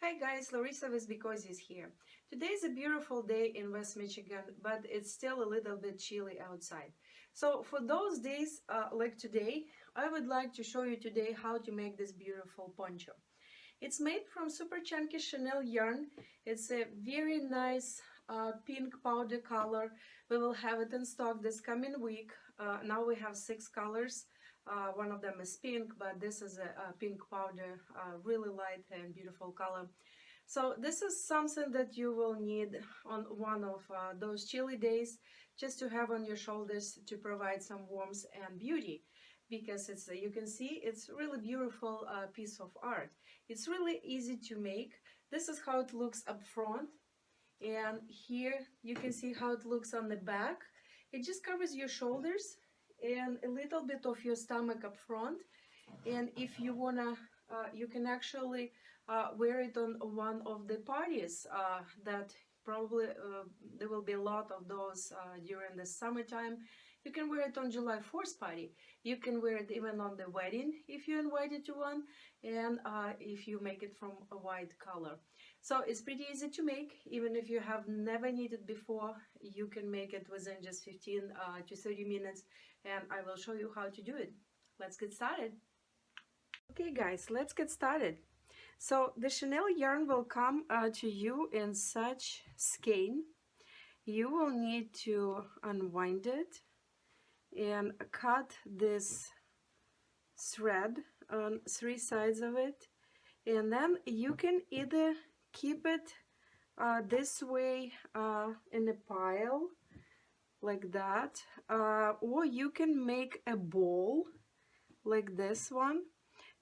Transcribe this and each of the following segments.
Hi guys, Larissa with BeCozi is here. Today is a beautiful day in West Michigan, but it's still a little bit chilly outside. So for those days like today, I would like to show you today how to make this beautiful poncho. It's made from super chunky chenille yarn. It's a very nice pink powder color. We will have it in stock this coming week. Now we have 6 colors. One of them is pink, but this is a pink powder, really light and beautiful color. So this is something that you will need on one of those chilly days, just to have on your shoulders to provide some warmth and beauty, because it's you can see it's really beautiful piece of art. It's really easy to make. This is how it looks up front, and here you can see how it looks on the back. It just covers your shoulders and a little bit of your stomach up front. And if you wanna, you can actually wear it on one of the parties that probably there will be a lot of those during the summertime. You can wear it on July 4th party. You can wear it even on the wedding if you're invited to one, and if you make it from a white color. So it's pretty easy to make. Even if you have never knitted before, you can make it within just 15 to 30 minutes, and I will show you how to do it. Let's get started. Okay guys, let's get started. So the chenille yarn will come to you in such skein. You will need to unwind it and cut this thread on 3 sides of it, and then you can either keep it this way in a pile like that, or you can make a ball like this one.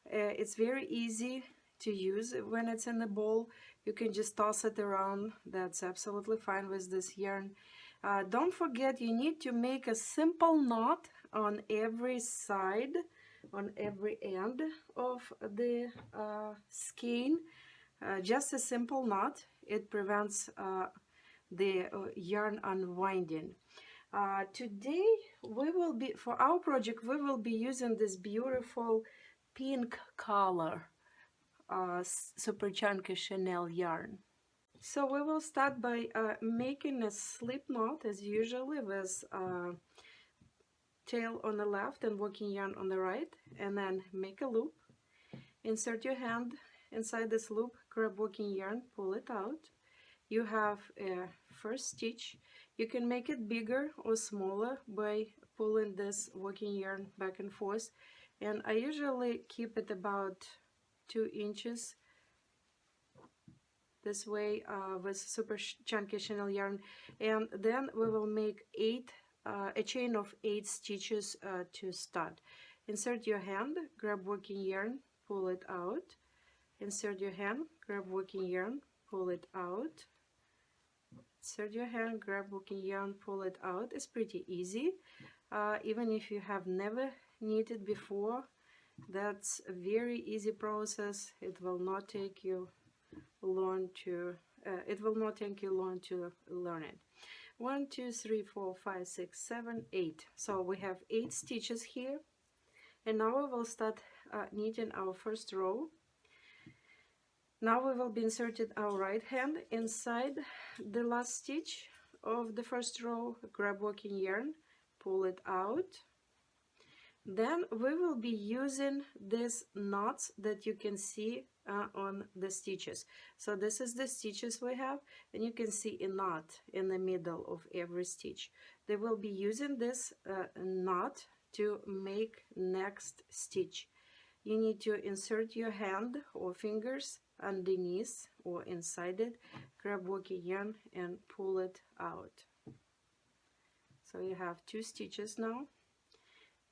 It's very easy to use when it's in the bowl. You can just toss it around. That's absolutely fine with this yarn. Don't forget, you need to make a simple knot on every side, on every end of the skein. Just a simple knot. It prevents the yarn unwinding. Today we will be, for our project, we will be using this beautiful pink color super chunky chenille yarn. So we will start by making a slip knot as usually, with tail on the left and working yarn on the right, and then make a loop. Insert your hand inside this loop, grab working yarn, pull it out. You have a first stitch. You can make it bigger or smaller by pulling this working yarn back and forth, and I usually keep it about 2 inches this way with super chunky chenille yarn. And then we will make a chain of 8 stitches to start. Insert your hand, grab working yarn, pull it out. Insert your hand, grab working yarn, pull it out. Insert your hand, grab working yarn, pull it out. It's pretty easy. Even if you have never knitted before, that's a very easy process. It will not take you long to learn it. 1, 2, 3, 4, 5, 6, 7, 8. So we have 8 stitches here, and now we will start knitting our first row. Now we will be inserting our right hand inside the last stitch of the first row, grab working yarn, pull it out. Then we will be using these knots that you can see on the stitches. So this is the stitches we have, and you can see a knot in the middle of every stitch. They will be using this knot to make next stitch. You need to insert your hand or fingers underneath or inside it, grab working yarn and pull it out. So you have 2 stitches now.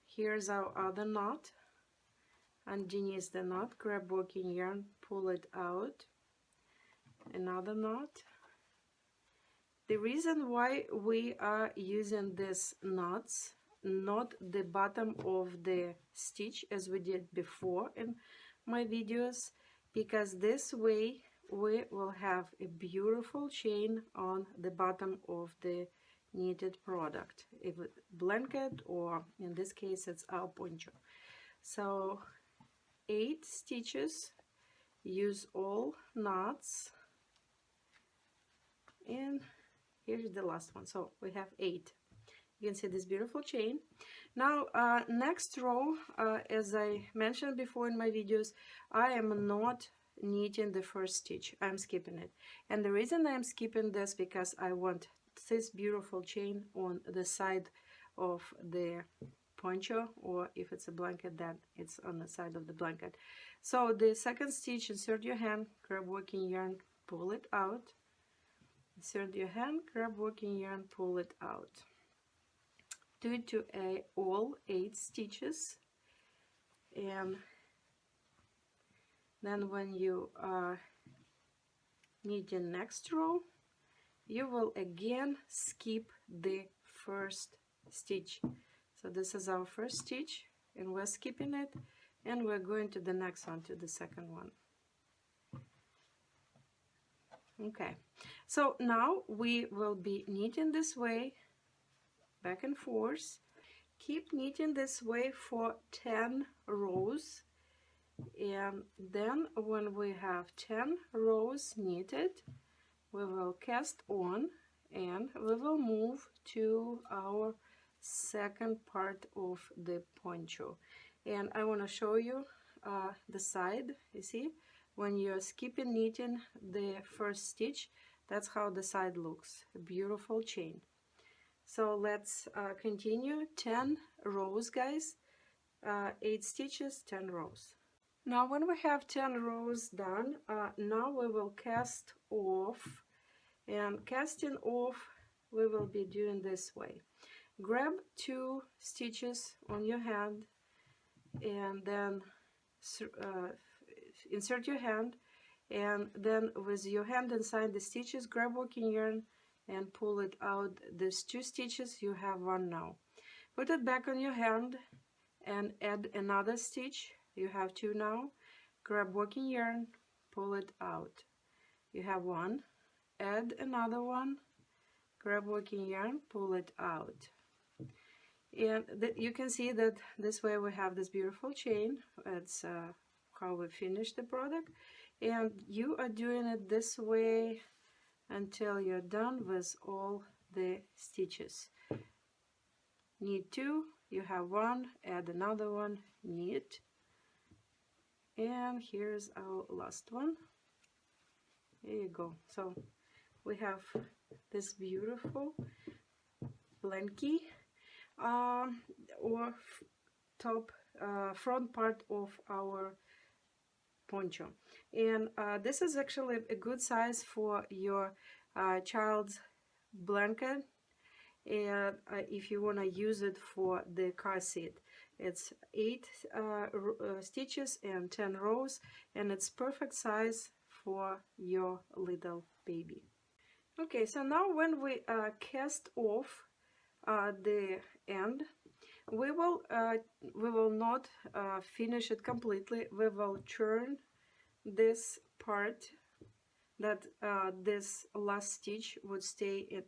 Here's our other knot. Underneath the knot, grab working yarn, pull it out. Another knot. The reason why we are using these knots, not the bottom of the stitch as we did before in my videos, because this way we will have a beautiful chain on the bottom of the knitted product, a blanket, or in this case it's our poncho. So 8 stitches use all knots. And here's the last one. So we have 8. You can see this beautiful chain. Now next row, as I mentioned before in my videos, I am not knitting the first stitch. I'm skipping it. And the reason I'm skipping this because I want this beautiful chain on the side of the poncho, or if it's a blanket, then it's on the side of the blanket. So the second stitch, insert your hand, grab working yarn, pull it out. Insert your hand, grab working yarn, pull it out. Do it to all 8 stitches, and then when you knit the next row, you will again skip the first stitch. So this is our first stitch, and we're skipping it, and we're going to the next one, to the second one. Okay, so now we will be knitting this way, back and forth. Keep knitting this way for 10 rows, and then when we have 10 rows knitted, we will cast on and we will move to our second part of the poncho. And I want to show you the side. You see, when you're skipping knitting the first stitch, that's how the side looks. A beautiful chain. So let's continue. 10 rows, guys. 8 stitches, 10 rows. Now when we have 10 rows done, now we will cast off. And casting off, we will be doing this way. Grab 2 stitches on your hand, and then insert your hand, and then with your hand inside the stitches, grab working yarn and pull it out. These 2 stitches, you have 1 now. Put it back on your hand and add another stitch. You have 2 now. Grab working yarn, pull it out. You have 1. Add another one. Grab working yarn, pull it out. And you can see that this way we have this beautiful chain. That's how we finish the product. And you are doing it this way until you're done with all the stitches. Knit 2, you have 1, add another one, knit, and here's our last one. There you go. So we have this beautiful blankie or top front part of our poncho, and this is actually a good size for your child's blanket, and if you want to use it for the car seat. It's 8 stitches and 10 rows, and it's perfect size for your little baby. Okay, so now when we cast off the end, we will not finish it completely. We will turn this part, that this last stitch would stay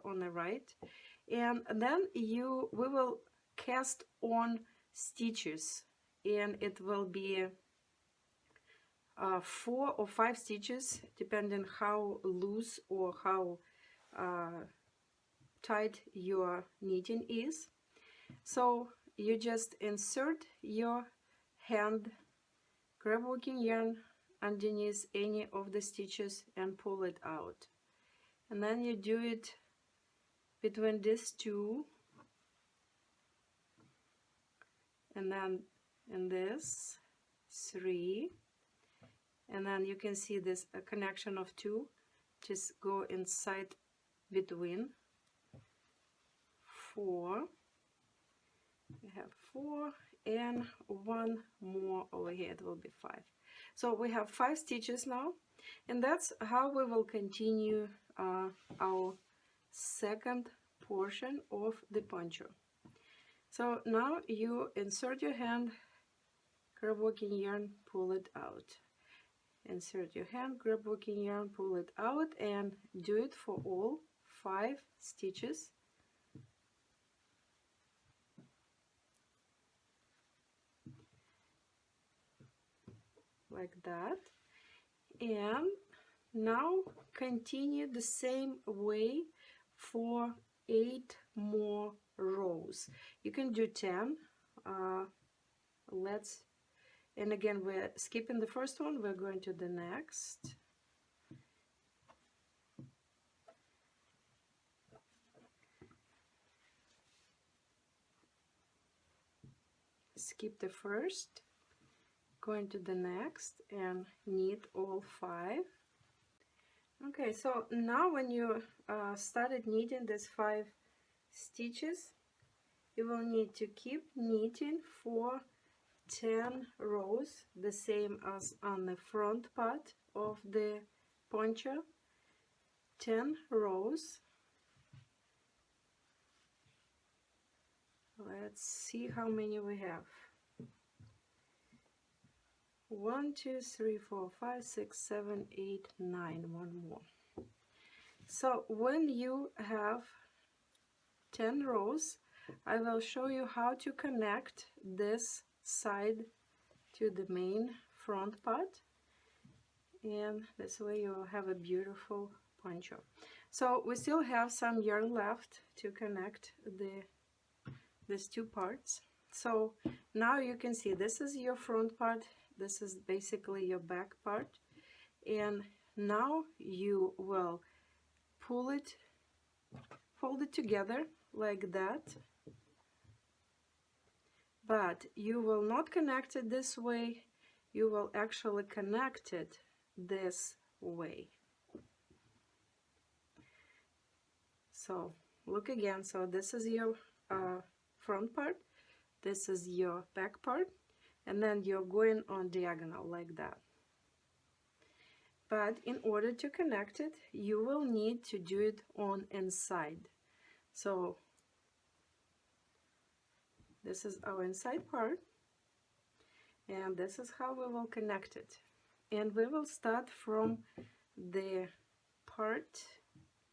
on the right, and then we will cast on stitches, and it will be 4 or 5 stitches, depending how loose or how tight your knitting is. So you just insert your hand, grab working yarn underneath any of the stitches and pull it out. And then you do it between these 2, and then in this 3, and then you can see this a connection of 2. Just go inside between 4. We have 4 and 1 more over here. It will be 5. So we have 5 stitches now, and that's how we will continue our second portion of the poncho. So now you insert your hand, grab working yarn, pull it out. Insert your hand, grab working yarn, pull it out, and do it for all 5 stitches. Like that. And now continue the same way for 8 more rows. You can do 10. And again, we're skipping the first one, we're going to the next. Skip the first, going to the next, and knit all 5. Okay, so now when you started knitting these 5 stitches, you will need to keep knitting for 10 rows, the same as on the front part of the poncho. 10 rows. Let's see how many we have. 1, 2, 3, 4, 5, 6, 7, 8, 9. One more. So when you have 10 rows, I will show you how to connect this side to the main front part, and this way you will have a beautiful poncho. So we still have some yarn left to connect these 2 parts. So now you can see this is your front part, this is basically your back part, and now you will pull it, fold it together like that, but you will not connect it this way, you will actually connect it this way. So look again, so this is your front part, this is your back part, and then you're going on diagonal like that. But in order to connect it, you will need to do it on inside. So this is our inside part, and this is how we will connect it. And we will start from the part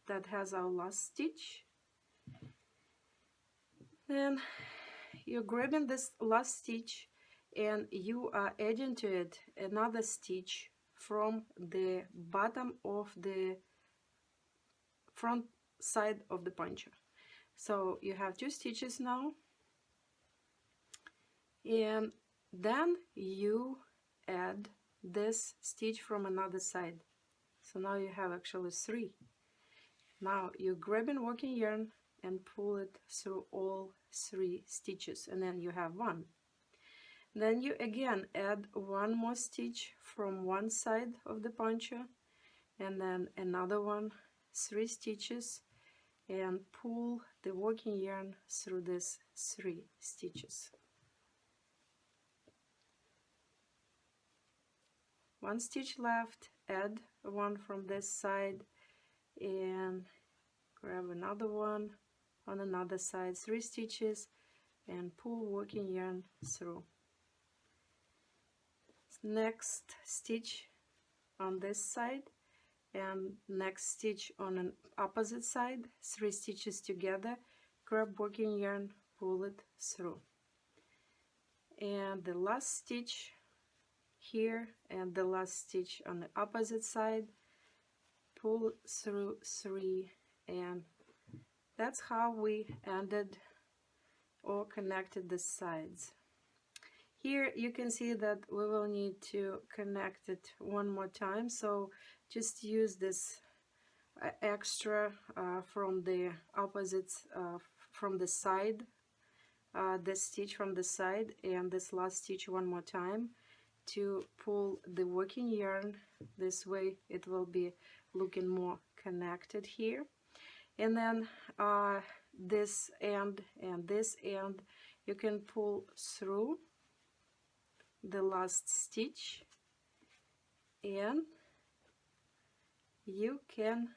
that has our last stitch. Then you're grabbing this last stitch and you are adding to it another stitch from the bottom of the front side of the poncho. So you have 2 stitches now, and then you add this stitch from another side. So now you have actually 3. Now you're grabbing working yarn and pull it through all 3 stitches, and then you have 1. Then you again add 1 more stitch from one side of the poncho, and then another one, 3 stitches, and pull the working yarn through these 3 stitches. 1 stitch left, add 1 from this side, and grab another one on another side, 3 stitches, and pull working yarn through. Next stitch on this side, and next stitch on an opposite side, 3 stitches together, grab working yarn, pull it through. And the last stitch here and the last stitch on the opposite side, pull through 3, and that's how we ended or connected the sides. Here you can see that we will need to connect it one more time, so just use this extra from the opposite, from the side, this stitch from the side and this last stitch one more time to pull the working yarn. This way it will be looking more connected here. And then this end and this end you can pull through the last stitch, and you can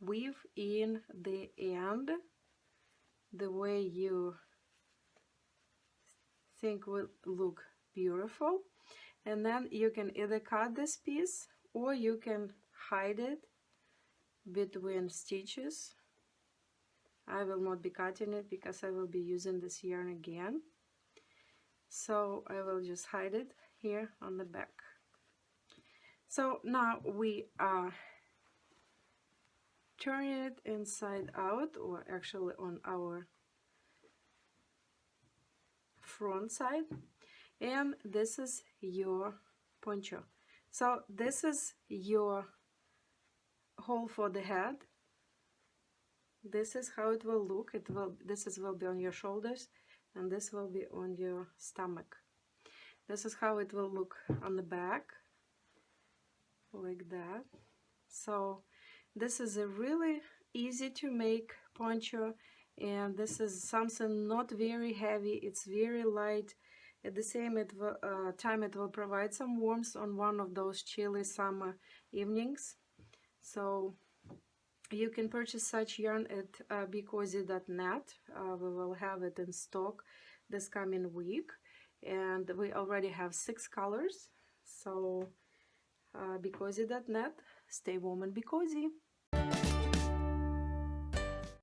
weave in the end the way you think will look beautiful. And then you can either cut this piece or you can hide it between stitches. I will not be cutting it because I will be using this yarn again, so I will just hide it here on the back. So now we turn it inside out, or actually on our front side, and this is your poncho. So this is your hole for the head. This is how it will look. This will be on your shoulders, and this will be on your stomach. This is how it will look on the back, like that. So this is a really easy to make poncho, and this is something not very heavy. It's very light. At the same time, it will provide some warmth on one of those chilly summer evenings. So you can purchase such yarn at BeCozi.net. We will have it in stock this coming week, and we already have 6 colors. So BeCozi.net, stay warm and be cozy.